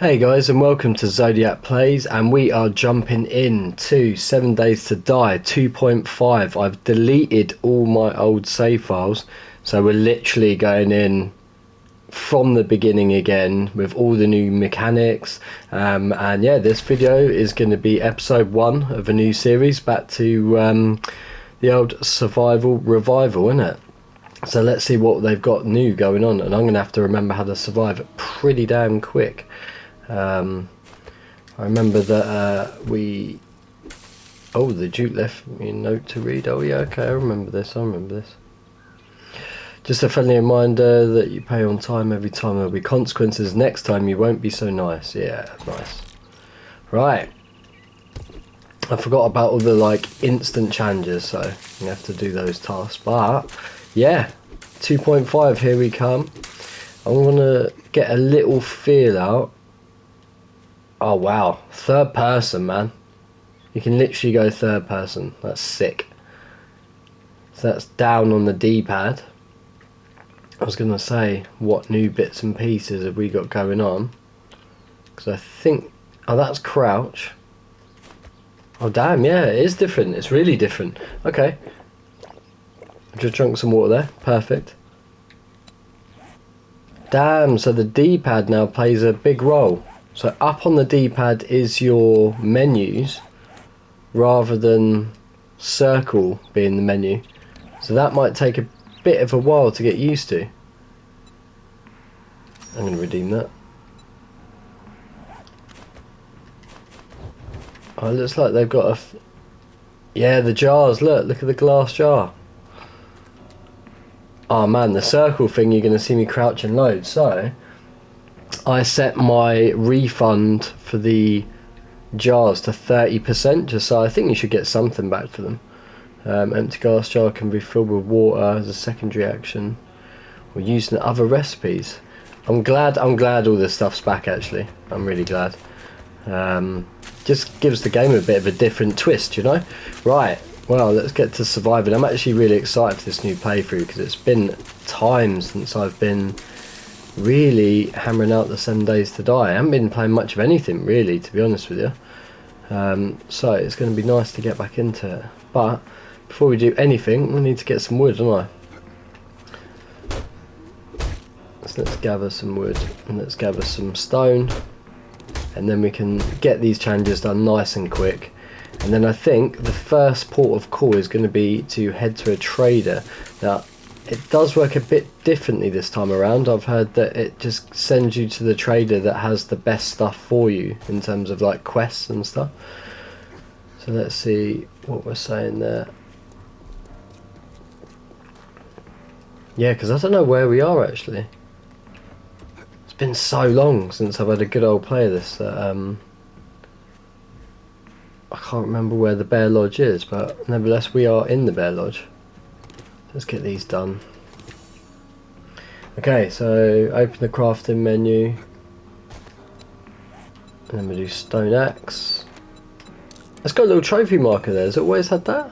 Hey guys, and welcome to Zodiac Plays, and we are jumping in to 7 Days to Die 2.5. I've deleted all my old save files, so we're literally going in from the beginning again with all the new mechanics. And yeah, this video is going to be episode 1 of a new series back to the old survival revival, isn't it? So let's see what they've got new going on, and I'm going to have to remember how to survive pretty damn quick. I remember that the Duke left me a note to read. Oh yeah, okay, I remember this. Just a friendly reminder that you pay on time every time. There'll be consequences next time. You won't be so nice. Yeah, nice. Right. I forgot about all the instant challenges, so you have to do those tasks. But yeah, 2.5, here we come. I'm gonna get a little feel out. Oh wow, third person, man. You can literally go third person. That's sick. So that's down on the D-pad. I was going to say, what new bits and pieces have we got going on? Because I think... Oh, that's crouch. Oh damn, yeah, it is different. It's really different. Okay. Just drunk some water there. Perfect. Damn, so the D-pad now plays a big role. So up on the D-pad is your menus rather than circle being the menu. So that might take a bit of a while to get used to. I'm going to redeem that. Oh, it looks like they've got yeah, the jars. Look at the glass jar. Oh man, the circle thing, you're going to see me crouch and load. So I set my refund for the jars to 30%, just so I think you should get something back for them. Empty glass jar can be filled with water as a secondary action or used in other recipes. I'm glad all this stuff's back, actually. I'm really glad. Just gives the game a bit of a different twist, you know. Right, well, let's get to surviving. I'm actually really excited for this new playthrough because it's been time since I've been really hammering out the 7 Days to Die. I haven't been playing much of anything really, to be honest with you. So it's going to be nice to get back into it. But before we do anything, we need to get some wood, don't I? So let's gather some wood and let's gather some stone, and then we can get these challenges done nice and quick. And then I think the first port of call is going to be to head to a trader. Now it does work a bit differently this time around. I've heard that it just sends you to the trader that has the best stuff for you in terms of like quests and stuff. So let's see what we're saying there. Yeah, because I don't know where we are actually. It's been so long since I've had a good old play of this that I can't remember where the Bear Lodge is, but nevertheless we are in the Bear Lodge. Let's get these done. Okay, so open the crafting menu, and then we do stone axe. It's got a little trophy marker there. Has it always had that?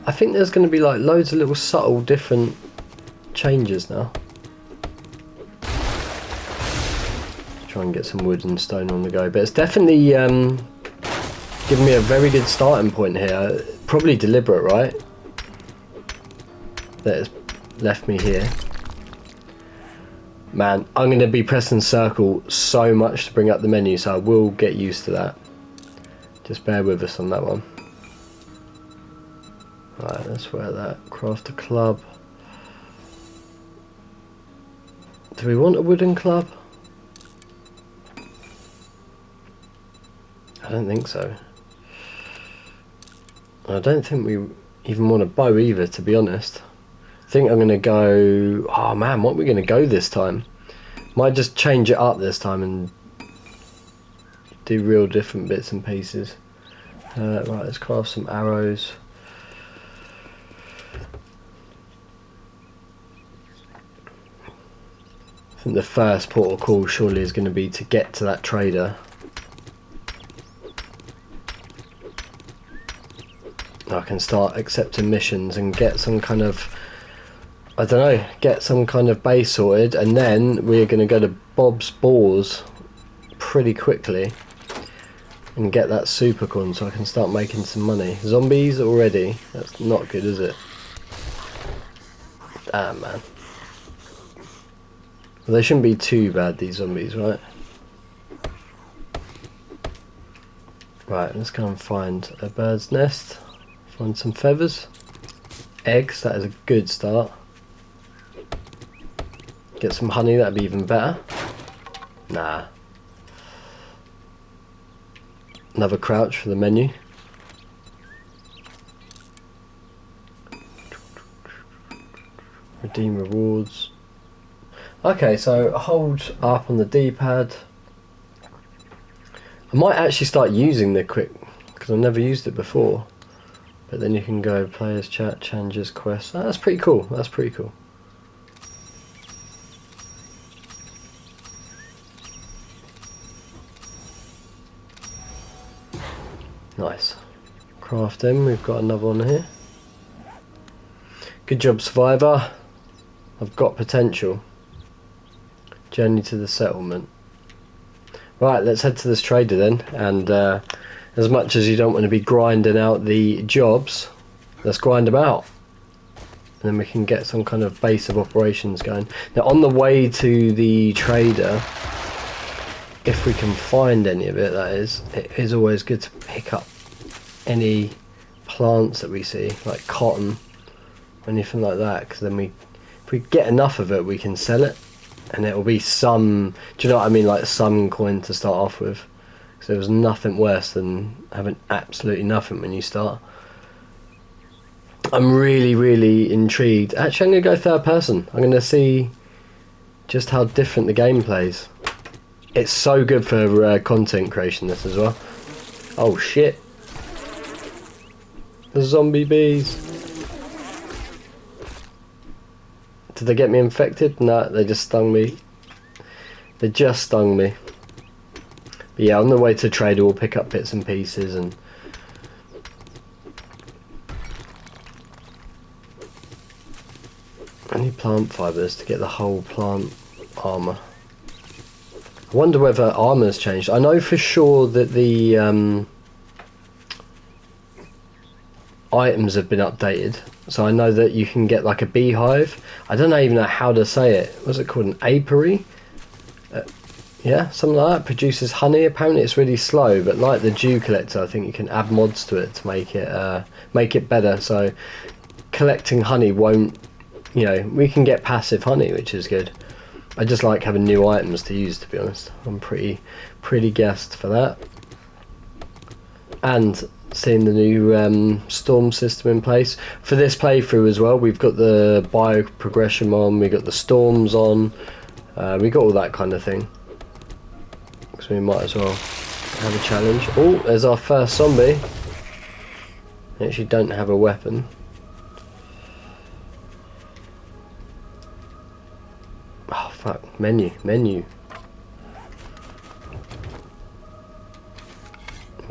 I think there's going to be like loads of little subtle different changes now. Try and get some wood and stone on the go, but it's definitely giving me a very good starting point here. Probably deliberate, right? That has left me here. Man, I'm going to be pressing circle so much to bring up the menu, so I will get used to that. Just bear with us on that one. Right, let's wear that. Craft a club. Do we want a wooden club? I don't think so. I don't think we even want a bow either, to be honest. I think I'm going to go... Oh man, what are we going to go this time? Might just change it up this time and do real different bits and pieces. Right, let's craft some arrows. I think the first port of call surely is going to be to get to that trader. I can start accepting missions and get some kind of I don't know, get some kind of base sorted, and then we're going to go to Bob's Boars pretty quickly and get that Supercorn so I can start making some money. Zombies already? That's not good, is it? Damn, man. Well, they shouldn't be too bad, these zombies, right? Right, let's go and find a bird's nest. Find some feathers. Eggs, that is a good start. Get some honey, that'd be even better. Nah. Another crouch for the menu. Redeem rewards. Okay, so hold up on the D-pad. I might actually start using the quick, because I've never used it before. But then you can go players, chat, challenges, quests. Oh, that's pretty cool. That's pretty cool. Nice. Crafting, we've got another one here. Good job, Survivor. I've got potential. Journey to the settlement. Right, let's head to this trader then, and as much as you don't want to be grinding out the jobs, let's grind them out. And then we can get some kind of base of operations going. Now on the way to the trader, if we can find any of it, that is, it is always good to pick up any plants that we see, like cotton, anything like that, because then if we get enough of it, we can sell it. And it will be some, do you know what I mean, like some coin to start off with. Because there was nothing worse than having absolutely nothing when you start. I'm really, really intrigued. Actually, I'm going to go third person. I'm going to see just how different the game plays. It's so good for content creation, this as well. Oh shit. The zombie bees. Did they get me infected? No, they just stung me. They just stung me. But yeah, on the way to trader, we'll pick up bits and pieces and... I need plant fibres to get the whole plant armour. I wonder whether armour's changed. I know for sure that the items have been updated. So I know that you can get like a beehive. I don't even know how to say it. What's it called? An apiary? Yeah, something like that. Produces honey. Apparently it's really slow, but like the dew collector, I think you can add mods to it to make it better. So collecting honey won't, you know, we can get passive honey, which is good. I just like having new items to use, to be honest. I'm pretty gassed for that. And seeing the new storm system in place for this playthrough as well. We've got the bio progression on, we got the storms on, we got all that kind of thing, so we might as well have a challenge. Oh, there's our first zombie. I actually don't have a weapon. Oh fuck, menu.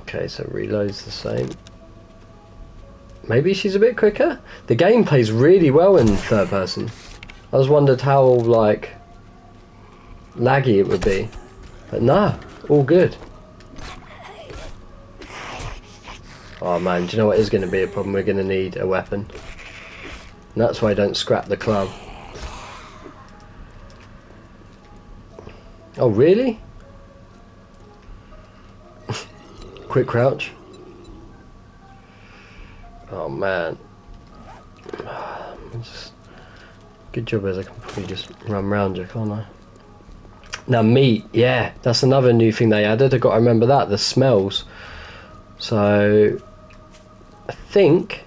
Okay, so reloads the same. Maybe she's a bit quicker? The game plays really well in third person. I was wondered how, like, laggy it would be. But nah, all good. Oh man, do you know what is going to be a problem? We're going to need a weapon. And that's why I don't scrap the club. Oh really? Quick crouch. Oh man. Good job as I can probably just run round you, can't I? Now meat, yeah, that's another new thing they added. I got to remember that, the smells. So I think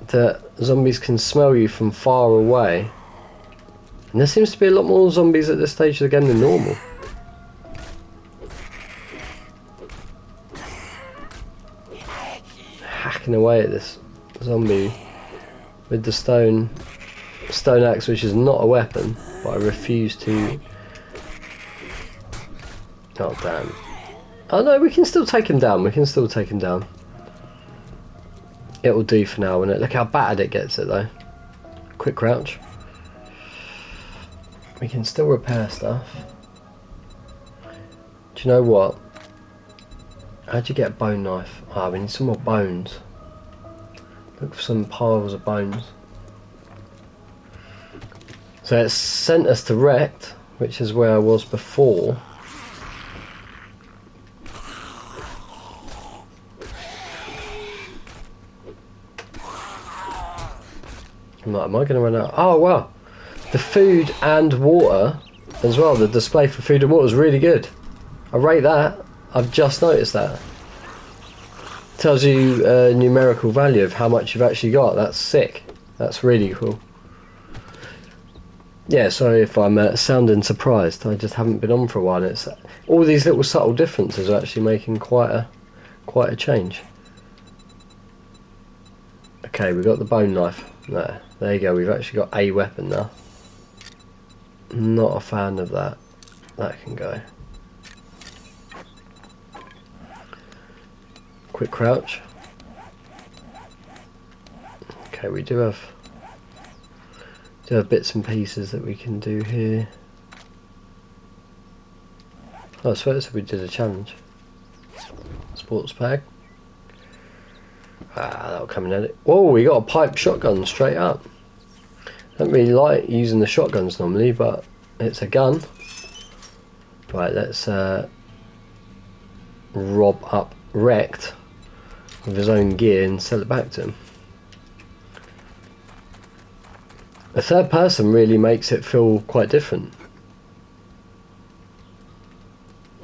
that zombies can smell you from far away. And there seems to be a lot more zombies at this stage of the game than normal. Hacking away at this zombie with the stone axe, which is not a weapon, but I refuse to. Oh damn. Oh no, we can still take him down. It will do for now, won't it? Look how battered it gets it though. quick crouch. We can still repair stuff. Do you know what? How'd you get a bone knife? Ah, we need some more bones. Look for some piles of bones. So it's sent us to Wrecked, which is where I was before. I'm like, am I going to run out? Oh wow, the food and water as well. The display for food and water is really good. I rate that. I've just noticed that. Tells you a numerical value of how much you've actually got. That's sick. That's really cool. Yeah, sorry if I'm sounding surprised. I just haven't been on for a while. It's all these little subtle differences are actually making quite a change. Okay, we got the bone knife. There you go. We've actually got a weapon now. Not a fan of that. That can go. Quick crouch. Okay, we do have bits and pieces that we can do here. Oh, I suppose we did a challenge. Sports bag. Ah, that'll come in handy. Whoa, we got a pipe shotgun straight up. Don't really like using the shotguns normally, but it's a gun. Right, let's rob up Wrecked with his own gear and sell it back to him. A third person really makes it feel quite different.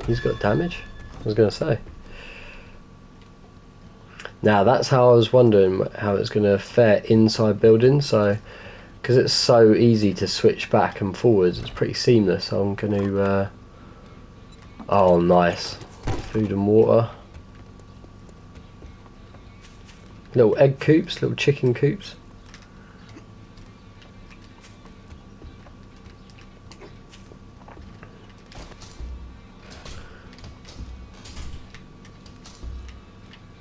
He's got damage? I was going to say. Now that's how I was wondering how it's going to fare inside buildings. So, because it's so easy to switch back and forwards, it's pretty seamless. So I'm going to... oh, nice. Food and water. Little egg coops, little chicken coops.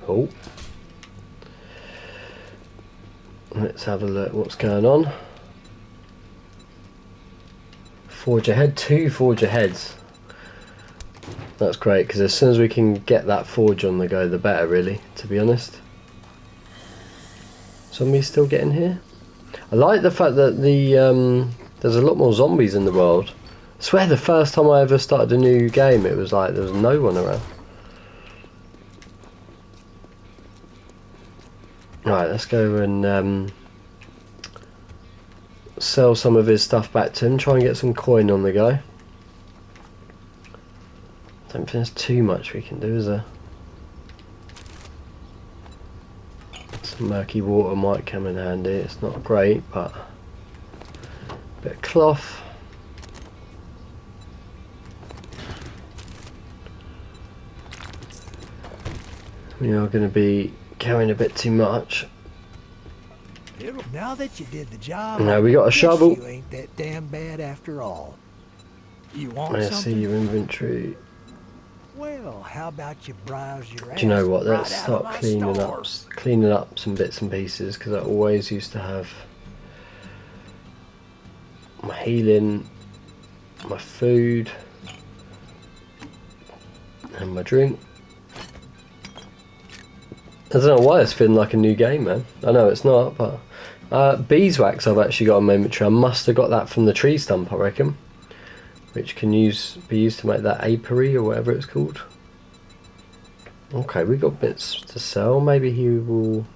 Oh. Let's have a look what's going on. Forge ahead, 2 forge aheads. That's great, because as soon as we can get that forge on the go, the better, really, to be honest. Zombies still getting here? I like the fact that there's a lot more zombies in the world. I swear the first time I ever started a new game, it was like there was no one around. Right, let's go and sell some of his stuff back to him, try and get some coin on the go. Don't think there's too much we can do, is there? Some murky water might come in handy. It's not great, but a bit of cloth. We are going to be carrying a bit too much. Now that you did the job, now we got a shovel. You ain't that damn bad after all. You want I something? see your inventory. Well, how about you browse your ass? Do you know what? Right Let's start cleaning up some bits and pieces, because I always used to have my healing, my food, and my drink. I don't know why it's feeling like a new game, man. I know it's not, but beeswax I've actually got on my inventory. I must have got that from the tree stump, I reckon, which can be used to make that apiary or whatever it's called. Okay, we got bits to sell. Maybe he will...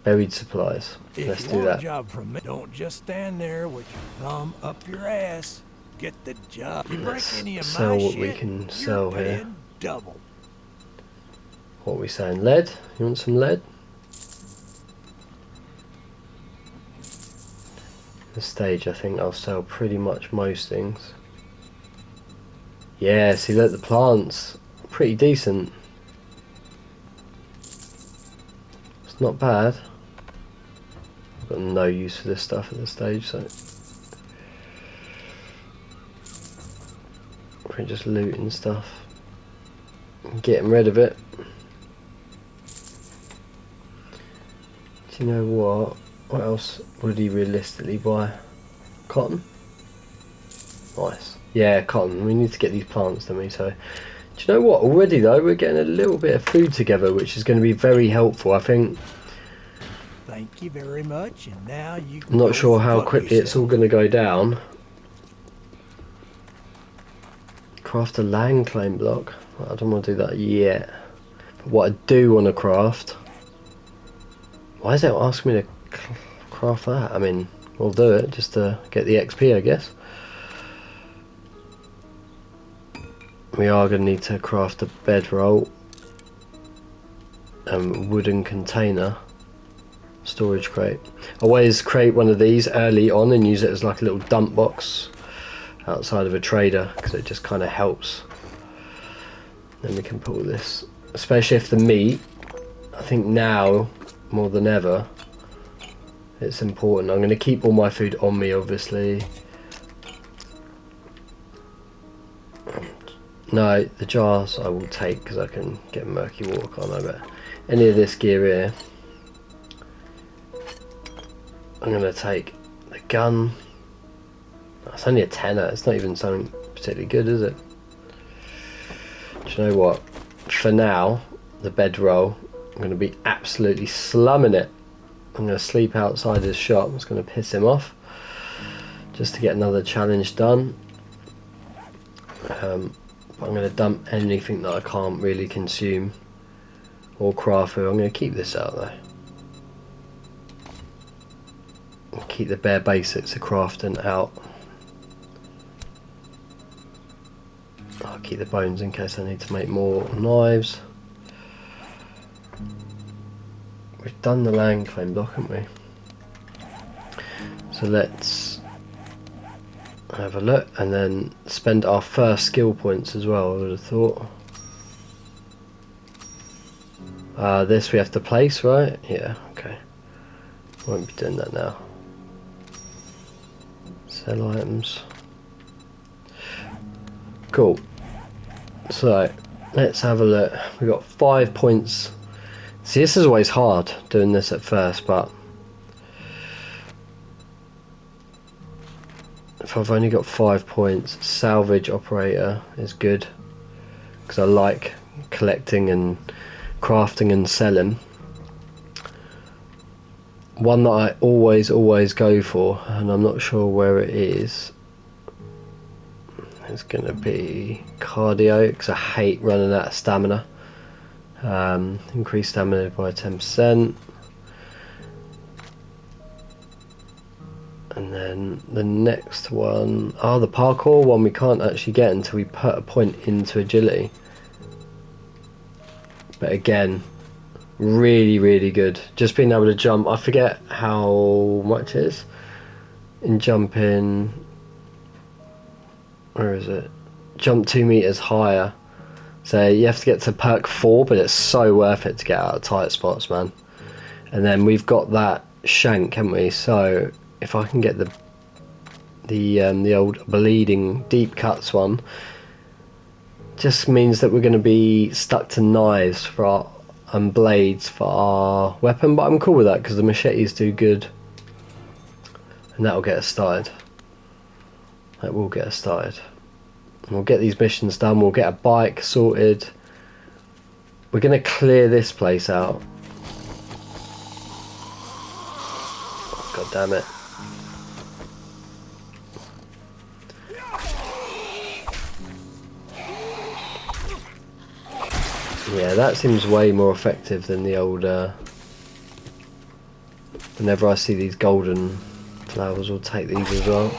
Buried supplies. Let's do that. If you want a job from me, don't just stand there with your thumb up your ass. Get the job. You break any of sell my what shit, we can sell you're here. paying double. What are we saying? Lead? You want some lead? This stage, I think I'll sell pretty much most things. Yeah, see, look, the plants pretty decent. It's not bad. I've got no use for this stuff at this stage, so we're just looting stuff, getting rid of it. Do you know what? What else would he realistically buy? Cotton? Nice. Yeah, cotton. We need to get these plants, don't we? So, do you know what? Already though, we're getting a little bit of food together, which is going to be very helpful. I think. Thank you very much, and now you I'm can not go sure how fuck quickly it's all yourself. going to go down. Craft a land claim block. I don't want to do that yet. But what I do want to craft. Why is it asking me to craft that? I mean, we'll do it just to get the XP, I guess. We are going to need to craft a bedroll, wooden container, storage crate. Always create one of these early on and use it as like a little dump box outside of a trader, because it just kind of helps. Then we can put all this, especially if the meat, I think now more than ever it's important. I'm going to keep all my food on me, obviously. No, the jars I will take because I can get murky water, can't I? But any of this gear here, I'm going to take the gun. It's only a tenner, it's not even something particularly good, is it? Do you know what? For now, the bedroll, I'm going to be absolutely slumming it. I'm going to sleep outside his shop. It's going to piss him off. Just to get another challenge done. But I'm going to dump anything that I can't really consume or craft food. I'm going to keep this out though. Keep the bare basics of crafting out. I'll keep the bones in case I need to make more knives. We've done the land claim block, haven't we? So let's have a look and then spend our first skill points as well, I would have thought. This we have to place, right? Yeah, okay. Won't be doing that now. Sell items. Cool. So, let's have a look. We've got 5 points. See, this is always hard doing this at first, but if I've only got 5 points, salvage operator is good because I like collecting and crafting and selling. One that I always go for, and I'm not sure where it is, it's going to be cardio because I hate running out of stamina. Increase stamina by 10%. And then the next one, the parkour one we can't actually get until we put a point into agility. But again, really good. Just being able to jump, I forget how much it is in jumping. Where is it? Jump 2 meters higher. So you have to get to perk 4, but it's so worth it to get out of tight spots, man. And then we've got that shank, haven't we? So if I can get the old bleeding deep cuts one, just means that we're going to be stuck to knives for our and blades for our weapon. But I'm cool with that because the machetes do good, and that'll get us started. That will get us started. We'll get these missions done, we'll get a bike sorted. We're going to clear this place out. God damn it. Yeah, that seems way more effective than the old... whenever I see these golden flowers, we'll take these as well.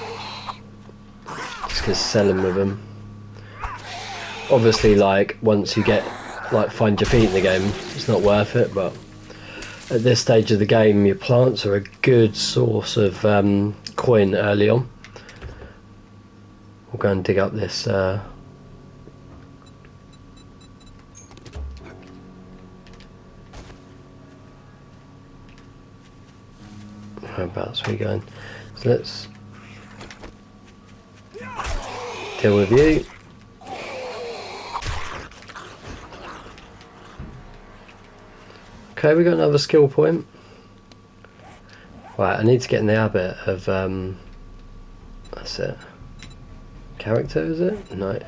Just because selling with them. Obviously, like, once you get, like, find your feet in the game, it's not worth it, but at this stage of the game, your plants are a good source of coin early on. We'll go and dig up this whereabouts are we going? So let's deal with you. Okay, we got another skill point. Right, I need to get in the habit of that's it. Character, is it? No.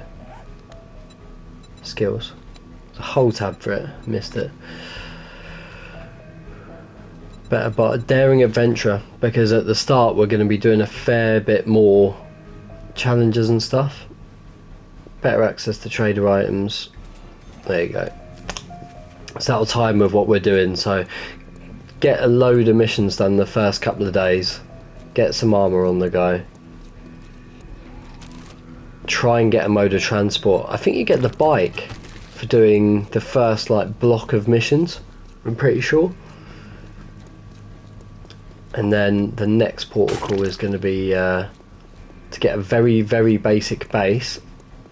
Skills. There's a whole tab for it. Missed it. Better but a daring adventurer, because at the start we're going to be doing a fair bit more challenges and stuff. Better access to trader items. There you go. So that'll time with what we're doing. So get a load of missions done the first couple of days. Get some armor on the go. Try and get a mode of transport. I think you get the bike for doing the first like block of missions, I'm pretty sure. And then the next portal call is going to be to get a very, very basic base,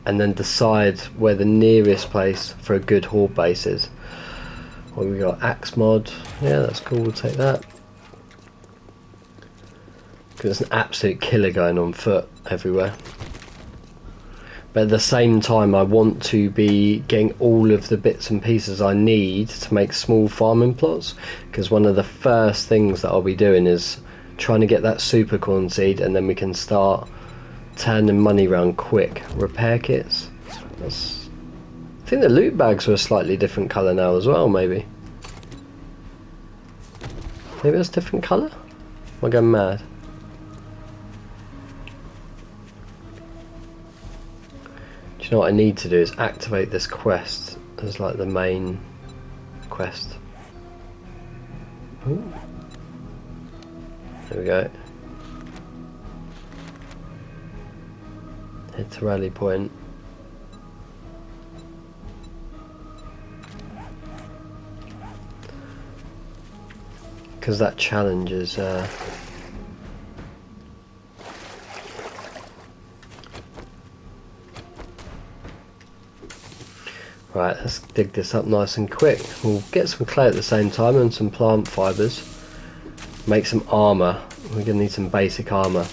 and then decide where the nearest place for a good horde base is. What we got? Axe mod. Yeah, that's cool. We'll take that. Because it's an absolute killer going on foot everywhere. But at the same time, I want to be getting all of the bits and pieces I need to make small farming plots. Because one of the first things that I'll be doing is trying to get that supercorn seed, and then we can start turning money around quick. Repair kits. I think the loot bags were a slightly different colour now as well, maybe. Maybe it's a different colour? Am I going mad? Do you know what I need to do is activate this quest as like the main quest. Ooh. There we go. Head to rally point. Because that challenge is right, let's dig this up nice and quick. We'll get some clay at the same time and some plant fibres. Make some armour. We're going to need some basic armour.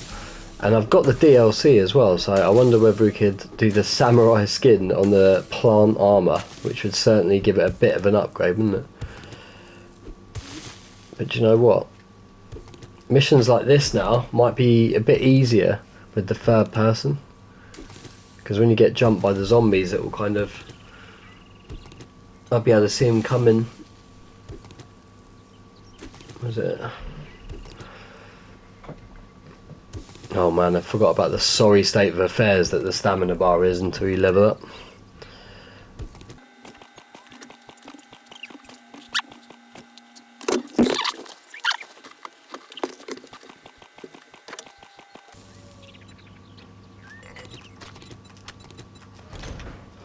And I've got the DLC as well, so I wonder whether we could do the samurai skin on the plant armour, which would certainly give it a bit of an upgrade, wouldn't it? But do you know what? Missions like this now might be a bit easier with the third person. Because when you get jumped by the zombies, it will kind of... I'll be able to see them coming. What was it? Oh man, I forgot about the sorry state of affairs that the stamina bar is until you level up.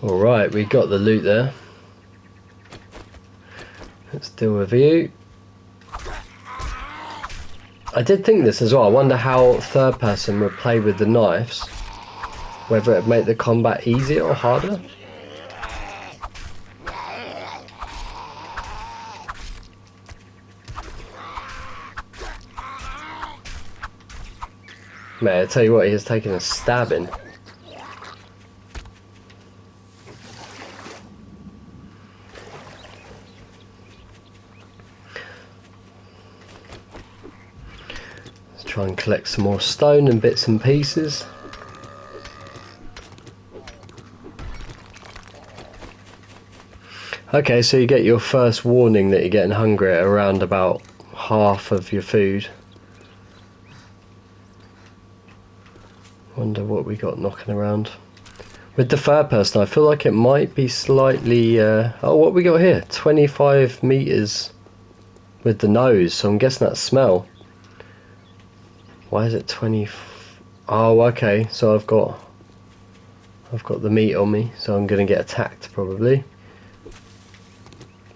Alright, we got the loot there. Let's deal with you. I did think this as well. I wonder how third person would play with the knives. Whether it would make the combat easier or harder. Man, I tell you what, he has taken a stabbing. Try and collect some more stone and bits and pieces. Okay, so you get your first warning that you're getting hungry at around about half of your food. Wonder what we got knocking around. With the third person, I feel like it might be slightly... oh, what we got here? 25 meters with the nose, so I'm guessing that's smell. Why is it 20? Oh, okay. So I've got the meat on me, so I'm gonna get attacked probably.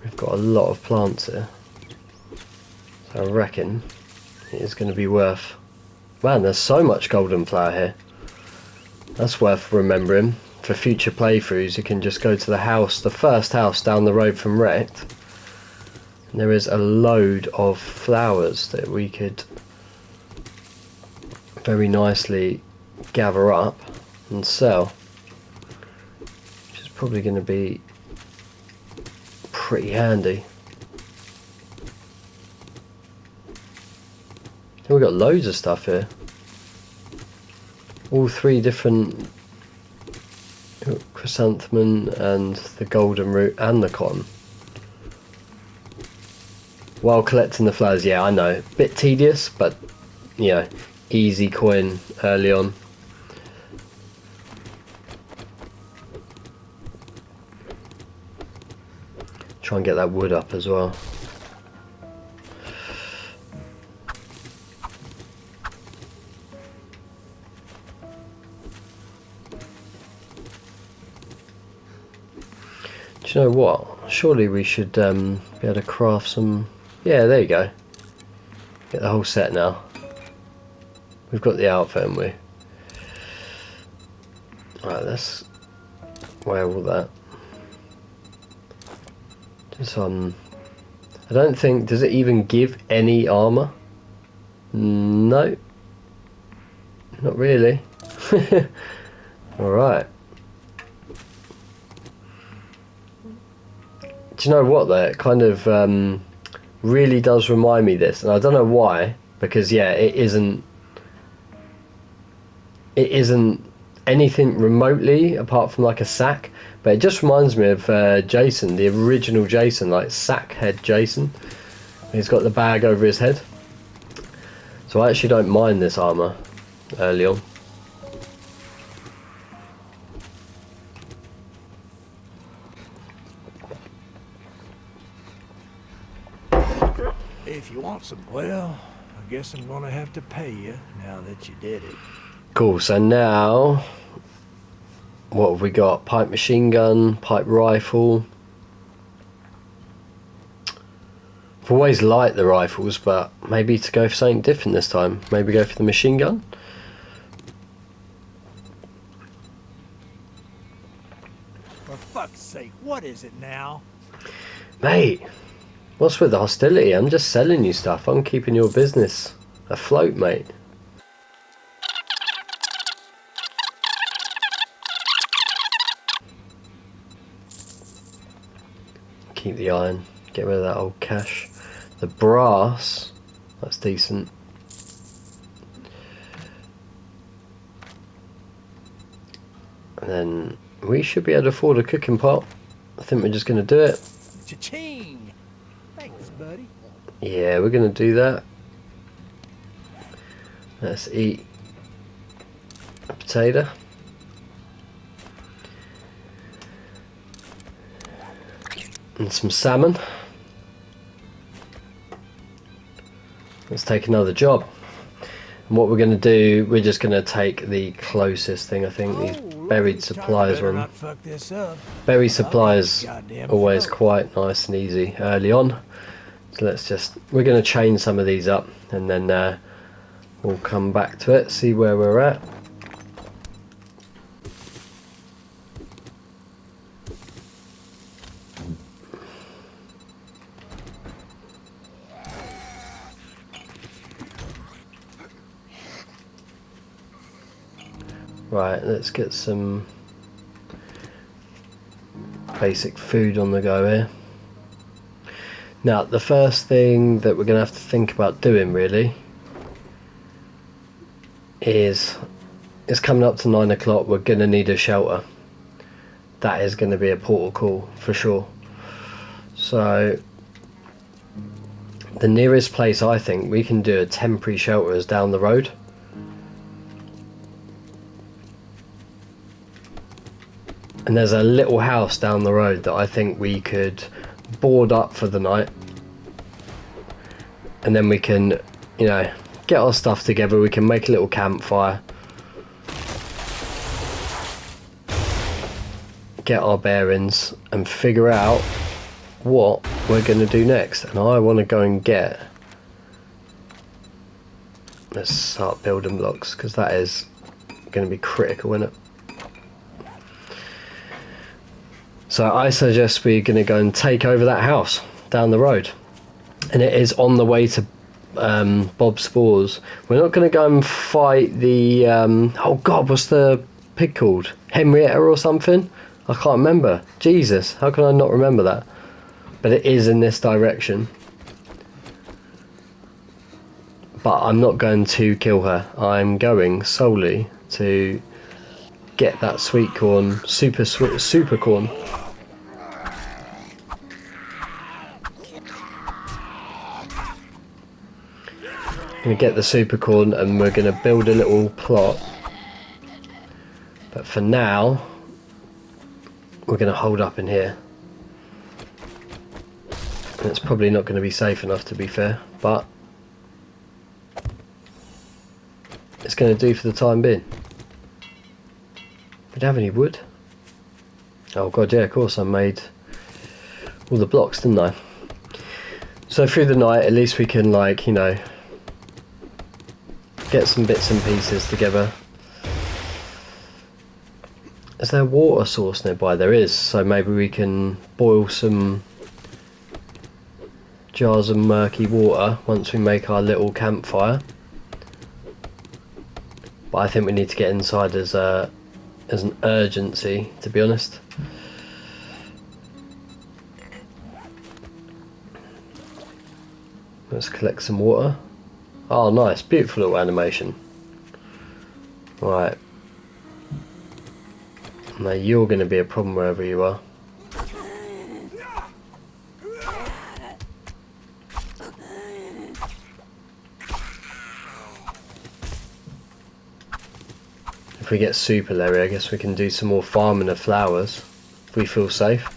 We've got a lot of plants here, so I reckon it is going to be worth. Man, there's so much golden flower here. That's worth remembering for future playthroughs. You can just go to the house, the first house down the road from Wrecked, and there is a load of flowers that we could very nicely gather up and sell, which is probably going to be pretty handy. We've got loads of stuff here. All three different chrysanthemum and the golden root and the cotton. While collecting the flowers, yeah, I know. Bit tedious, but, you know, easy coin early on. Try and get that wood up as well. Do you know what? Surely we should be able to craft some... Yeah, there you go. Get the whole set now. We've got the outfit, haven't we? Alright, let's wear all that. Just I don't think... Does it even give any armour? No. Not really. Alright. Do you know what though? It kind of really does remind me of this, and I don't know why, because yeah, it isn't anything remotely apart from like a sack, but it just reminds me of Jason, the original Jason, like Sackhead Jason. He's got the bag over his head. So I actually don't mind this armour early on. If you want some, well, I guess I'm gonna have to pay you now that you did it. Cool, so now, what have we got? Pipe machine gun, pipe rifle. I've always liked the rifles, but maybe to go for something different this time. Maybe go for the machine gun. For fuck's sake, what is it now? Mate, what's with the hostility? I'm just selling you stuff. I'm keeping your business afloat, mate. Keep the iron. Get rid of that old cash. The brass, that's decent. And then we should be able to afford a cooking pot. I think we're just going to do it. Cha-ching! Thanks, buddy. Yeah, we're going to do that. Let's eat a potato. And some salmon. Let's take another job. And what we're going to do, we're just going to take the closest thing. I think these buried supplies one. Berry supplies always quite nice and easy early on. So we're going to chain some of these up, and then we'll come back to it, see where we're at. Right, let's get some basic food on the go here. Now, the first thing that we're going to have to think about doing really is, it's coming up to 9 o'clock, we're going to need a shelter. That is going to be a portal call for sure. So the nearest place I think we can do a temporary shelter is down the road. And there's a little house down the road that I think we could board up for the night. And then we can, you know, get our stuff together, we can make a little campfire. Get our bearings and figure out what we're going to do next. And I want to go and get... Let's start building blocks, because that is going to be critical, isn't it? So I suggest we're going to go and take over that house down the road. And it is on the way to Bob's Spores. We're not going to go and fight the... oh God, what's the pig called? Henrietta or something? I can't remember. Jesus, how can I not remember that? But it is in this direction. But I'm not going to kill her. I'm going solely to get that sweet corn, supercorn. Gonna get the supercorn and we're gonna build a little plot. But for now, we're gonna hold up in here. And it's probably not gonna be safe enough, to be fair, but it's gonna do for the time being. We don't have any wood. Oh god, yeah, of course I made all the blocks, didn't I? So through the night, at least we can, like, you know, get some bits and pieces together. Is there a water source nearby? There is, so maybe we can boil some jars of murky water once we make our little campfire. But I think we need to get inside as an urgency, to be honest. Let's collect some water. Oh nice, beautiful little animation. Right. Now you're going to be a problem wherever you are. If we get super Larry, I guess we can do some more farming of flowers if we feel safe.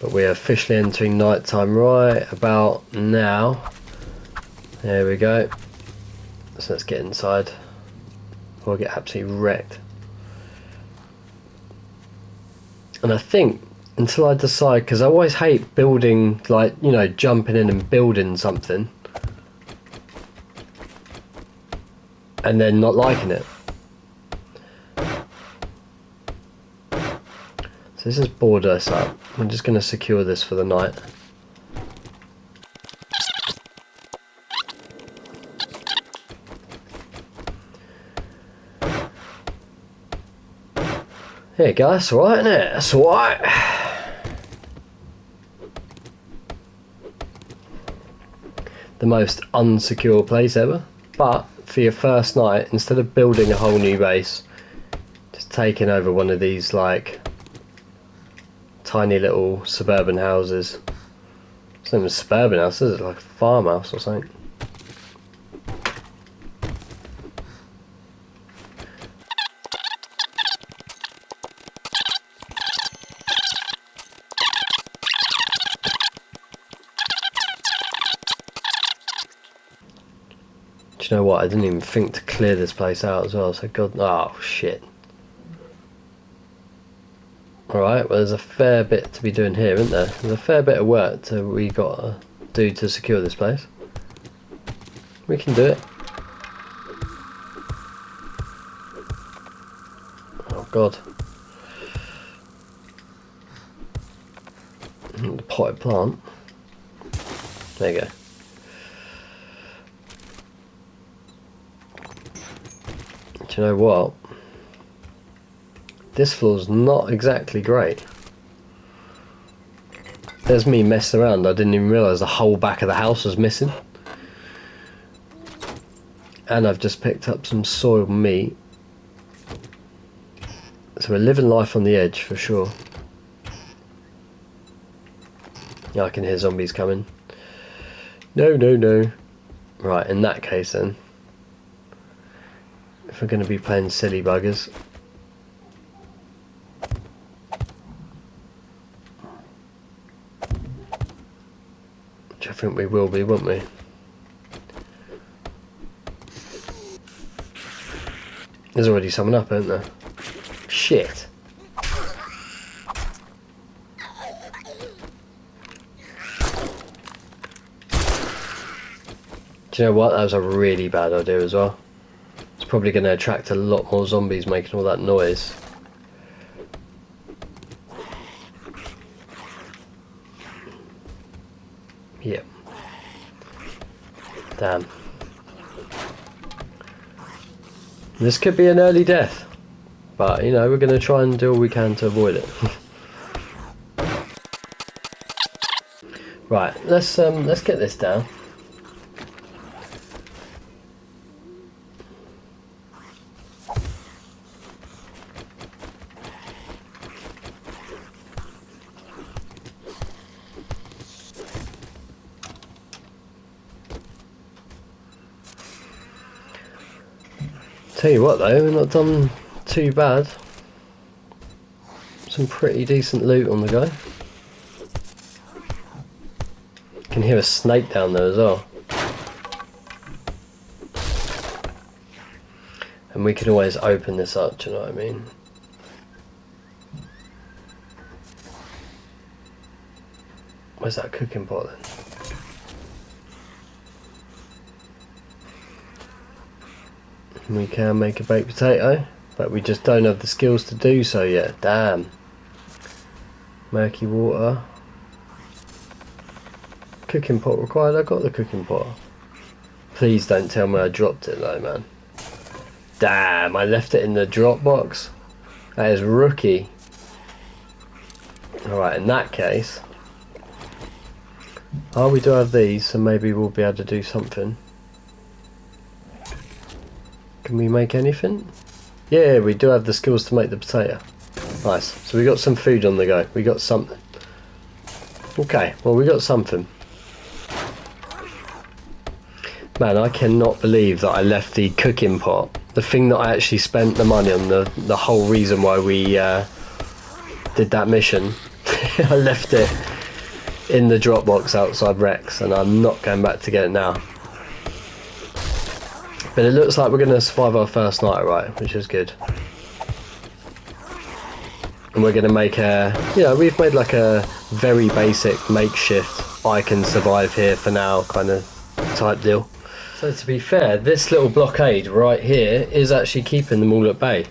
But we're officially entering night time right about now. There we go. So let's get inside. Or get absolutely wrecked. And I think until I decide, because I always hate building, like, you know, jumping in and building something and then not liking it. So this has bored us up. I'm just going to secure this for the night. There you go, that's alright, isn't it? That's alright. The most unsecure place ever. But for your first night, instead of building a whole new base, just taking over one of these, like, tiny little suburban houses. It's not even a suburban house, is it? Like a farmhouse or something. Do you know what? I didn't even think to clear this place out as well, so god, oh shit. Alright, well there's a fair bit to be doing here, isn't there? There's a fair bit of work we got to do to secure this place. We can do it. Oh god. The potted plant. There you go. Do you know what? This floor's not exactly great. There's me messing around. I didn't even realise the whole back of the house was missing. And I've just picked up some soiled meat. So we're living life on the edge for sure. Yeah, I can hear zombies coming. No, no, no. Right, in that case then. If we're going to be playing silly buggers. Which I think we will be, won't we? There's already someone up, isn't there? Shit. Do you know what? That was a really bad idea as well. It's probably going to attract a lot more zombies making all that noise. Yep. Damn. This could be an early death. But, you know, we're going to try and do all we can to avoid it. Right, let's get this down. Tell you what though, we've not done too bad. Some pretty decent loot on the go. Can hear a snake down there as well. And we can always open this up, do you know what I mean? Where's that cooking pot then? We can make a baked potato, but we just don't have the skills to do so yet. Damn. Murky water. Cooking pot required. I got the cooking pot. Please don't tell me I dropped it though, man. Damn, I left it in the drop box. That is rookie. Alright, in that case. Oh, we do have these, so maybe we'll be able to do something. Can we make anything? Yeah, we do have the skills to make the potato. Nice. So we got some food on the go. We got something. Okay, well we got something. Man, I cannot believe that I left the cooking pot. The thing that I actually spent the money on, the whole reason why we did that mission. I left it in the drop box outside Rex, and I'm not going back to get it now. But it looks like we're going to survive our first night, right, which is good. And we're going to make a, you know, we've made like a very basic makeshift I can survive here for now kind of type deal. So to be fair, this little blockade right here is actually keeping them all at bay.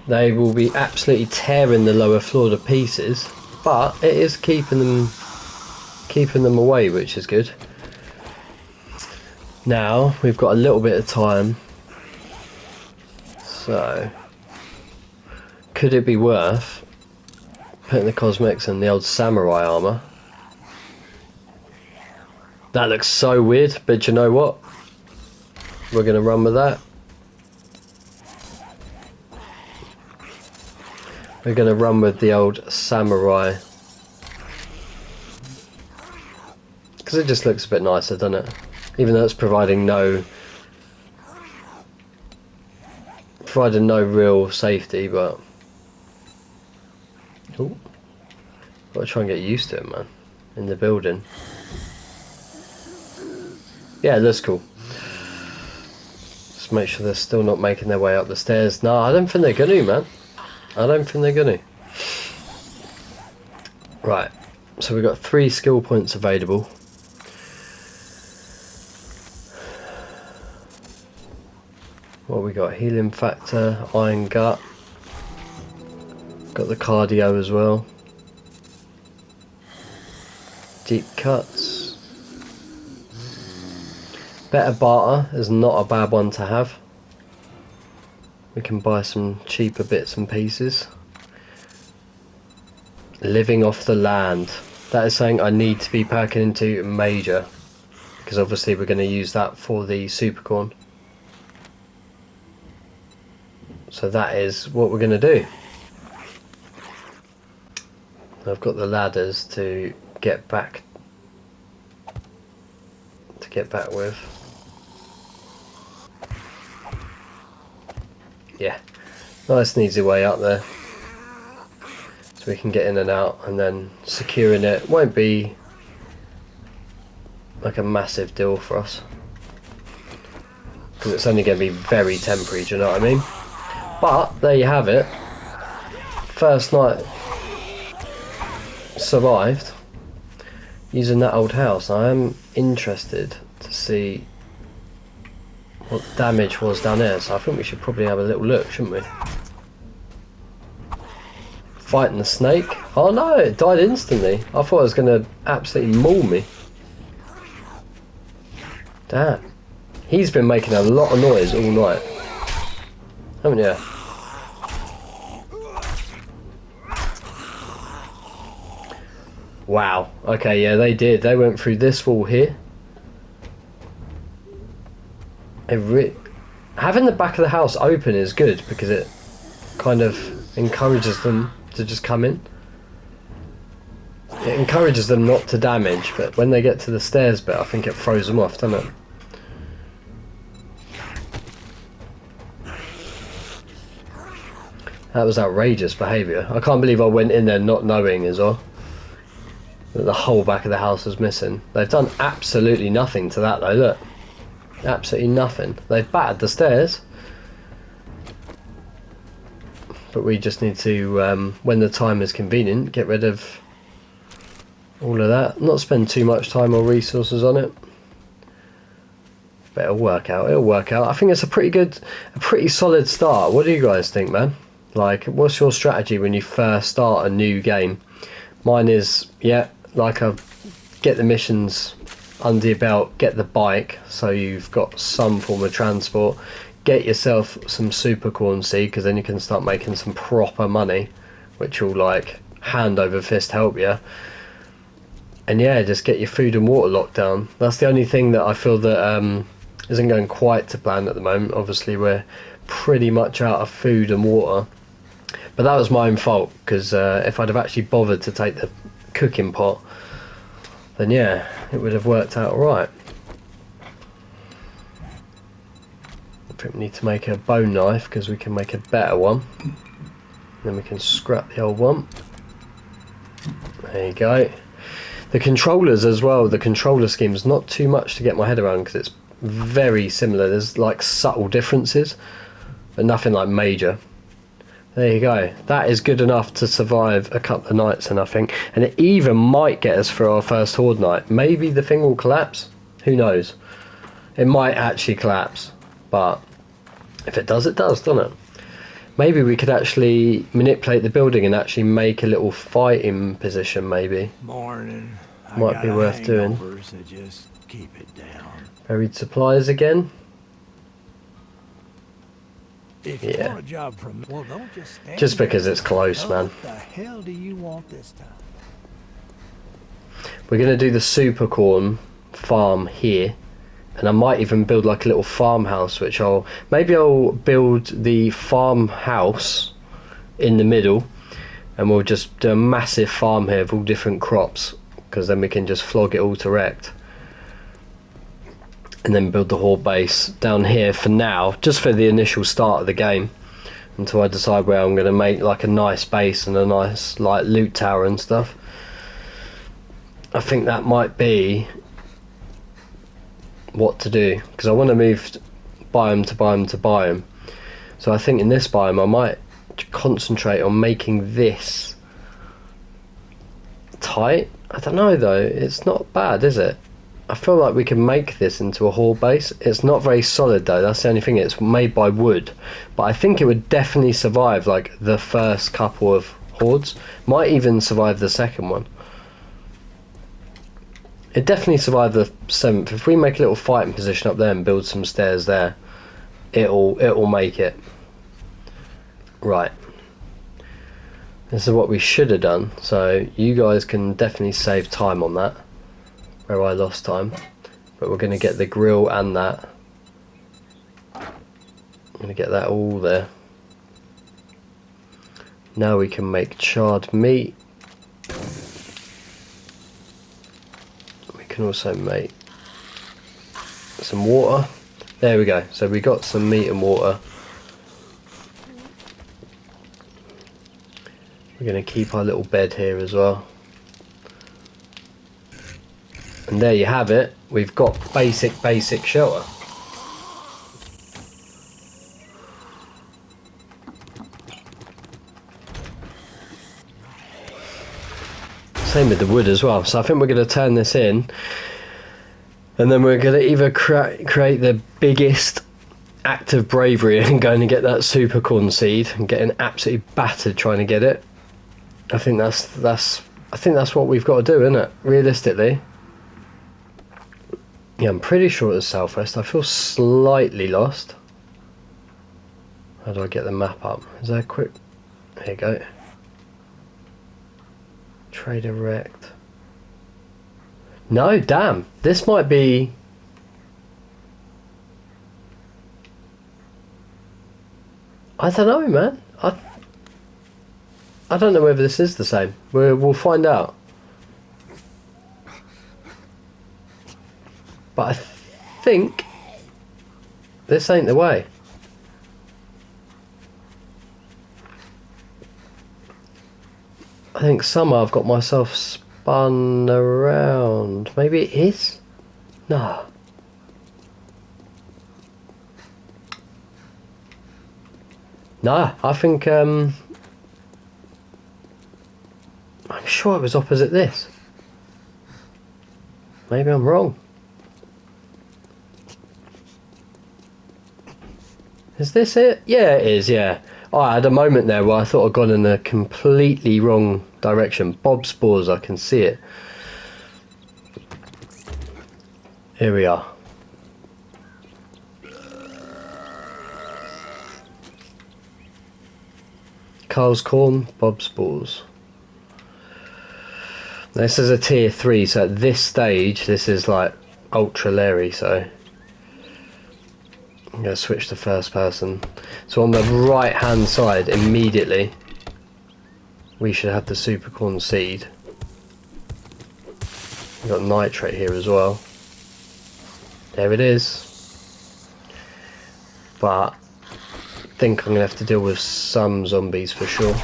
They will be absolutely tearing the lower floor to pieces, but it is keeping them away, which is good. Now we've got a little bit of time, so could it be worth putting the cosmetics in the old samurai armor? That looks so weird, but you know what? We're gonna run with that. We're gonna run with the old samurai because it just looks a bit nicer, doesn't it? Even though it's providing no real safety, but ooh, gotta try and get used to it, man. In the building, yeah, it looks cool. Just make sure they're still not making their way up the stairs. No, I don't think they're gonna, man. I don't think they're gonna. Right, so we've got 3 skill points available. What we got? Healing factor, iron gut. Got the cardio as well. Deep cuts. Better barter is not a bad one to have. We can buy some cheaper bits and pieces. Living off the land. That is something I need to be packing into major, because obviously we're going to use that for the Supercorn. So that is what we're going to do. I've got the ladders to get back with. Yeah, nice and easy way up there, so we can get in and out, and then securing it won't be like a massive deal for us, because it's only going to be very temporary, do you know what I mean? But there you have it. First night survived using that old house. I am interested to see what damage was down there, so I think we should probably have a little look, shouldn't we? Fighting the snake. Oh no, it died instantly. I thought it was going to absolutely maul me. Damn. He's been making a lot of noise all night, haven't you? Wow. Okay, yeah, they did. They went through this wall here. Having the back of the house open is good because it kind of encourages them to just come in. It encourages them not to damage, but when they get to the stairs bit, I think it throws them off, doesn't it? That was outrageous behaviour. I can't believe I went in there not knowing as well that the whole back of the house was missing. They've done absolutely nothing to that though, look. Absolutely nothing. They've battered the stairs. But we just need to, when the time is convenient, get rid of all of that. Not spend too much time or resources on it. But it'll work out, it'll work out. I think it's a pretty solid start. What do you guys think, man? Like, what's your strategy when you first start a new game? Mine is, yeah, like get the missions under your belt, get the bike, so you've got some form of transport. Get yourself some Supercorn seed, because then you can start making some proper money, which will, like, hand over fist help you. And yeah, just get your food and water locked down. That's the only thing that I feel that isn't going quite to plan at the moment. Obviously, we're pretty much out of food and water. But that was my own fault, because if I'd have actually bothered to take the cooking pot, then yeah, it would have worked out alright. I think we need to make a bone knife, because we can make a better one. Then we can scrap the old one. There you go. The controllers as well, the controller scheme is not too much to get my head around, because it's very similar. There's like subtle differences, but nothing like major. There you go. That is good enough to survive a couple of nights, and I think, and it even might get us through our first horde night. Maybe the thing will collapse. Who knows? It might actually collapse, but if it does, doesn't it? Maybe we could actually manipulate the building and actually make a little fighting position. Maybe. Morning. Might be worth doing. So just keep it down. Buried supplies again. If you want a job from me, well, don't just stand just because there. it's close, man. What the hell do you want this time? We're going to do the Supercorn farm here, and I might even build like a little farmhouse, which I'll build the farmhouse in the middle, and we'll just do a massive farm here of all different crops, because then we can just flog it all to wrecked. And then build the horde base down here for now, just for the initial start of the game, until I decide where I'm going to make like a nice base and a nice like loot tower and stuff. I think that might be what to do, because I want to move biome to biome to biome. So I think in this biome I might concentrate on making this tight. I don't know though, it's not bad, is it? I feel like we can make this into a horde base. It's not very solid though, that's the only thing. It's made by wood, but I think it would definitely survive like the first couple of hordes. Might even survive the second one. It definitely survived the 7th. If we make a little fighting position up there and build some stairs there, it'll make it. Right. This is what we should have done, so you guys can definitely save time on that, where I lost time. But we're going to get the grill and that. I'm going to get that all there. Now we can make charred meat. We can also make some water. There we go. So we got some meat and water. We're going to keep our little bed here as well. And there you have it. We've got basic shelter. Same with the wood as well. So I think we're going to turn this in, and then we're going to either create the biggest act of bravery and going to get that Supercorn seed and getting absolutely battered trying to get it. I think that's what we've got to do, isn't it? Realistically. Yeah, I'm pretty sure it's southwest. I feel slightly lost. How do I get the map up? Is there a quick... There you go. Trader wrecked. No, damn. This might be... I don't know, man. I don't know whether this is the same. We'll find out. But I think this ain't the way. I think somehow I've got myself spun around. Maybe it is? No. No, I think I'm sure it was opposite this. Maybe I'm wrong. Is this it? Yeah, it is, yeah. Oh, I had a moment there where I thought I'd gone in a completely wrong direction. Bob spores, I can see it. Here we are. Carl's corn, Bob spores. This is a tier 3, so at this stage, this is like ultra leery, so I'm going to switch to first person. So on the right hand side, immediately, we should have the Supercorn seed. We've got nitrate here as well. There it is. But I think I'm going to have to deal with some zombies for sure.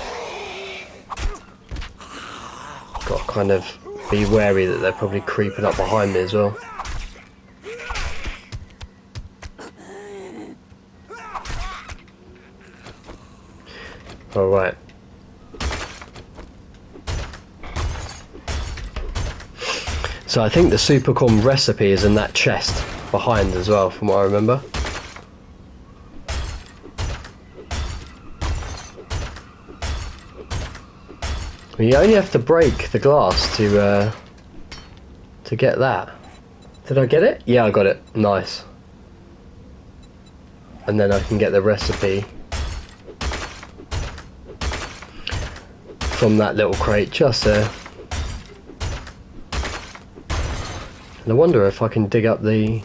Got to kind of be wary that they're probably creeping up behind me as well. Alright. So I think the Supercorn recipe is in that chest behind as well, from what I remember. You only have to break the glass to get that. Did I get it? Yeah, I got it. Nice. And then I can get the recipe from that little crate just there. And I wonder if I can dig up the...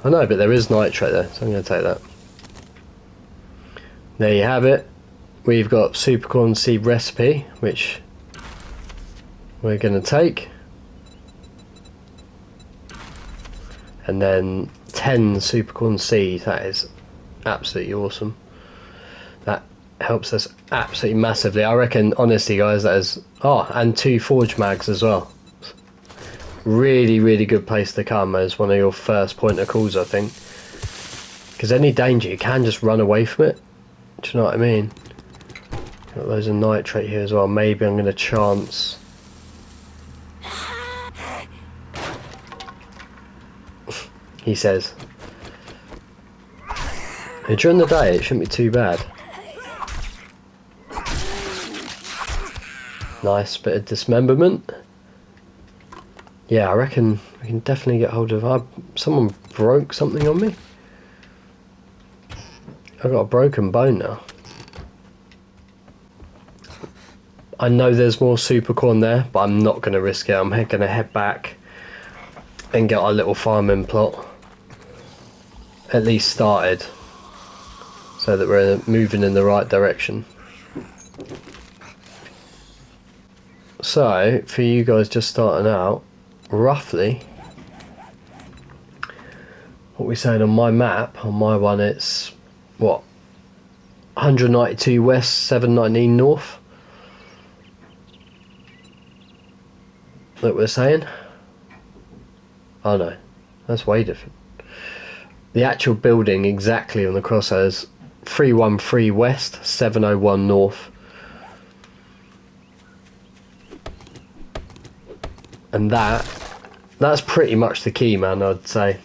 I know, but there is nitrate there, so I'm going to take that. There you have it. We've got Supercorn seed recipe, which we're going to take. And then 10 Supercorn seed. That is absolutely awesome. That helps us absolutely massively. I reckon, honestly, guys, that is... Oh, and 2 forge mags as well. Really, really good place to come as one of your first point of calls, I think. Because any danger, you can just run away from it. Do you know what I mean? Got loads of nitrate here as well. Maybe I'm going to chance... he says. And during the day, it shouldn't be too bad. Nice bit of dismemberment. Yeah, I reckon we can definitely get hold of... someone broke something on me. I've got a broken bone now. I know there's more Supercorn there, but I'm not going to risk it. I'm going to head back and get our little farming plot at least started, so that we're moving in the right direction. So, for you guys just starting out, roughly, what we're saying on my map, on my one, it's, what, 192 west, 719 north, that we're saying. Oh no, that's way different. The actual building exactly on the crosshairs, 313 west, 701 north. And that's pretty much the key, man, I'd say.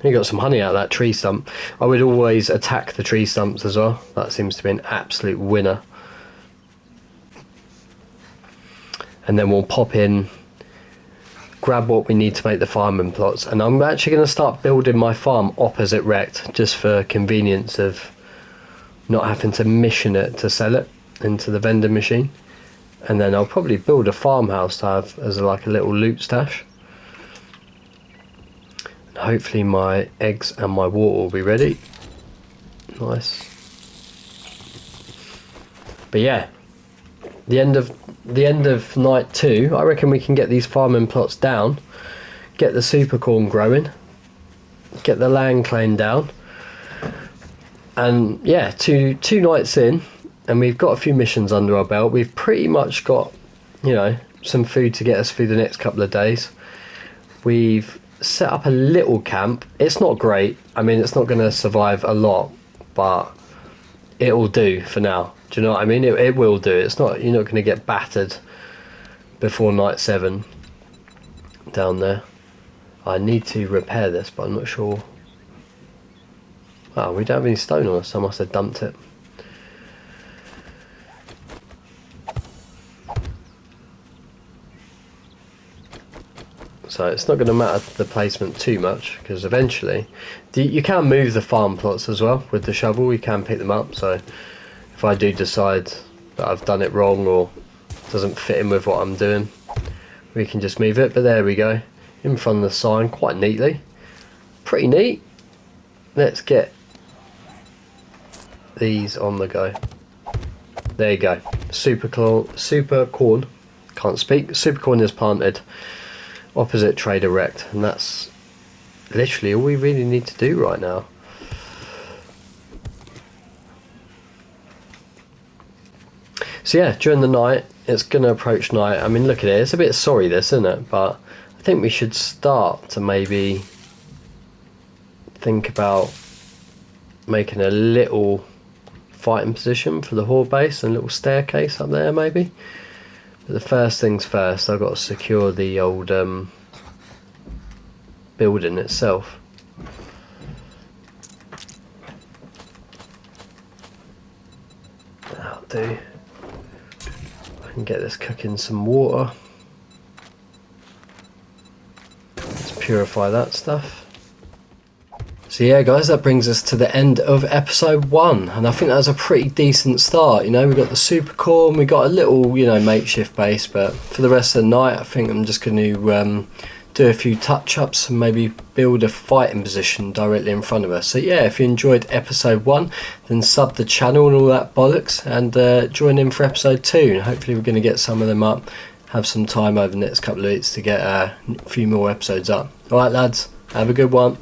You got some honey out of that tree stump. I would always attack the tree stumps as well. That seems to be an absolute winner. And then we'll pop in, grab what we need to make the farming plots. And I'm actually going to start building my farm opposite Wrecked, just for convenience of not having to mission it to sell it into the vending machine. and then I'll probably build a farmhouse to have as like a little loot stash. And hopefully my eggs and my water will be ready. Nice. But yeah, the end of night 2, I reckon we can get these farming plots down, get the supercorn growing, get the land claimed down, and yeah, two nights in, and we've got a few missions under our belt. We've pretty much got, you know, some food to get us through the next couple of days. We've set up a little camp. It's not great. I mean, it's not going to survive a lot, but it'll do for now. Do you know what I mean? It will do. It's not, you're not going to get battered before night 7 down there. I need to repair this, but I'm not sure. Oh, we don't have any stone on us, so I must have dumped it. So it's not going to matter the placement too much, because eventually you can move the farm plots as well with the shovel. You can pick them up, so if I do decide that I've done it wrong or doesn't fit in with what I'm doing, we can just move it. But there we go, in front of the sign, quite neatly. Pretty neat. Let's get these on the go. There you go. Supercorn. Can't speak. Supercorn is planted opposite Trader Rect, and that's literally all we really need to do right now. So yeah, during the night, it's going to approach night. I mean, look at it. It's a bit sorry this, isn't it? But I think we should start to maybe think about making a little fighting position for the horde base and a little staircase up there maybe. But the first things first, I've got to secure the old building itself. That'll do. I can get this cooking some water. Let's purify that stuff. So yeah guys, that brings us to the end of episode 1, and I think that was a pretty decent start. You know, we got the Supercorn, we got a little, you know, makeshift base, but for the rest of the night I think I'm just going to do a few touch-ups and maybe build a fighting position directly in front of us. So yeah, if you enjoyed episode 1, then sub the channel and all that bollocks, and join in for episode 2, and hopefully we're going to get some of them up, have some time over the next couple of weeks to get a few more episodes up. Alright lads, have a good one.